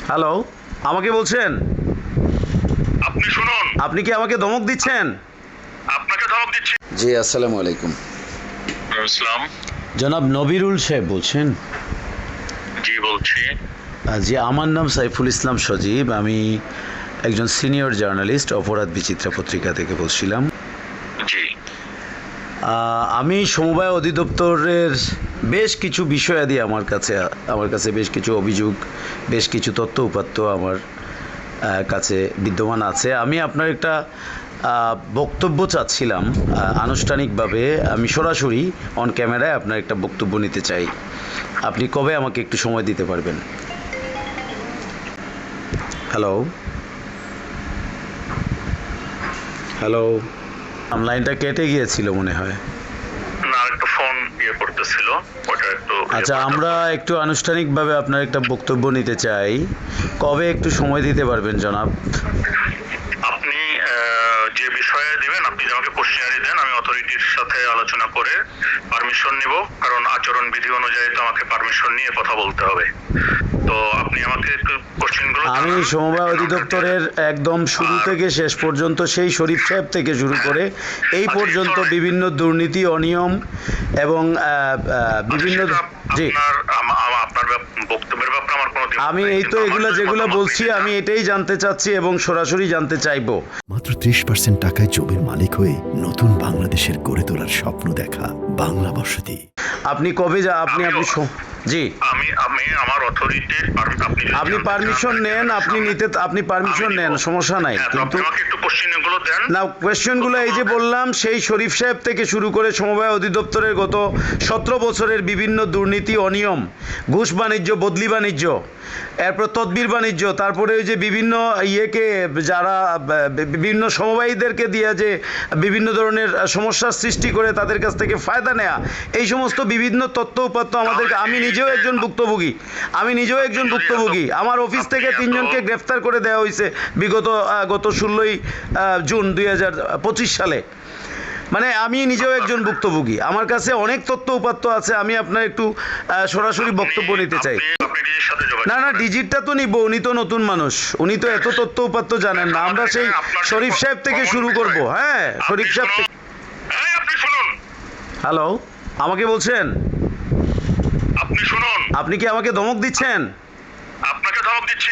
Hello, আমাকে বলছেন? আপনি শুনুন, আপনি কি আমাকে ধমক দিচ্ছেন? আপনাকে ধমক দিচ্ছি। জি, আসসালামু আলাইকুম। ইসলাম। জনাব নবিরুল সাহেব বলছেন? জি বলছি। জি, আমার নাম সাইফুল ইসলাম সজীব। আমি একজন সিনিয়র জার্নালিস্ট, অপরাধ বিচিত্রা পত্রিকা থেকে বলছিলাম। জি আমি সমবায় অধিদপ্তরের বেশ কিছু বিষয়াদি আমার কাছে বেশ কিছু অভিযোগ, বেশ কিছু তথ্য উপাত্ত আমার কাছে বিদ্যমান আছে। আমি আপনার একটা বক্তব্য চাচ্ছিলাম আনুষ্ঠানিকভাবে। আমি সরাসরি অন ক্যামেরায় আপনার একটা বক্তব্য নিতে চাই। আপনি কবে আমাকে একটু সময় দিতে পারবেন? হ্যালো হ্যালো, লাইনটা কেটে গিয়েছিল মনে হয়। না, একটু ফোন করতেছিল, ওটা একটু আচ্ছা, আমরা একটু আনুষ্ঠানিকভাবে আপনার একটা বক্তব্য নিতে চাই। কবে একটু সময় দিতে পারবেন জনাব? আপনি যে বিষয়ে দিবেন, আপনি আমাকে কোশ্চেনারি দেন, আমি অথরিটির সাথে আলোচনা করে পারমিশন নিব, কারণ আচরণ বিধি অনুযায়ী তো আমাকে পারমিশন নিয়ে কথা বলতে হবে। তো আপনি আমাকে একটু কোশ্চেনগুলো আমি সমবায় অধিদপ্তরের একদম শুরু থেকে শেষ পর্যন্ত, সেই শরীফ সাহেব থেকে শুরু করে এই পর্যন্ত বিভিন্ন দুর্নীতি, অনিয়ম এবং বিভিন্ন জি, আপনার বক্তব্যের ব্যাপারে আমার কোনো আমি এই তো এগুলো যেগুলো বলছি, আমি এটাই জানতে চাচ্ছি এবং সরাসরি জানতে চাইবো। মাত্র 30% টাকায় জমির মালিক হয়ে নতুন বাংলাদেশের গড়ে তোলার স্বপ্ন দেখা বাংলা বসতি। আপনি কবে জি, আমি আমার অথরিটির আপনি পারমিশন নেন, আপনি পারমিশন নেন, সমস্যা নাই। কিন্তু আমাকে একটু কোশ্চেনগুলো দেন না, কোয়েশ্চেনগুলো এই যে বললাম, সেই শরীফ সাহেব থেকে শুরু করে সমবায় অধিদপ্তরের গত 17 বছরের বিভিন্ন দুর্নীতি, অনিয়ম, ঘুষ বাণিজ্য, বদলি বাণিজ্য, এরপর তদবির বাণিজ্য, তারপরে ওই যে বিভিন্ন যারা বিভিন্ন সমবায়ীদেরকে দিয়ে যে বিভিন্ন ধরনের সমস্যার সৃষ্টি করে তাদের কাছ থেকে ফায়দা নেয়া, এই সমস্ত বিভিন্ন তথ্য উপাত্ত আমাদেরকে, আমি নিজেও একজন ভুক্তভোগী। আমার অফিস থেকে 3 জনকে গ্রেফতার করে দেওয়া হয়েছে গত 16ই জুন 2025 সালে। মানে আমি নিজেও একজন ভুক্তভোগী, আমার কাছে অনেক তথ্য উপাত্ত আছে। আমি আপনার একটু সরাসরি বক্তব্য নিতে চাই। না, ডিজিটটা তো নিব, উনি তো নতুন মানুষ, উনি তো এত তথ্য উপাত্ত জানেন না। আমরা সেই শরীফ সাহেব থেকে শুরু করব। হ্যাঁ, শরীফ সাহেব থেকে। আপনি শুনুন, হ্যালো, আমাকে বলছেন? আপনি শুনুন, আপনি কি আমাকে ধমক দিচ্ছেন? আপনাকে ধমক দিচ্ছি।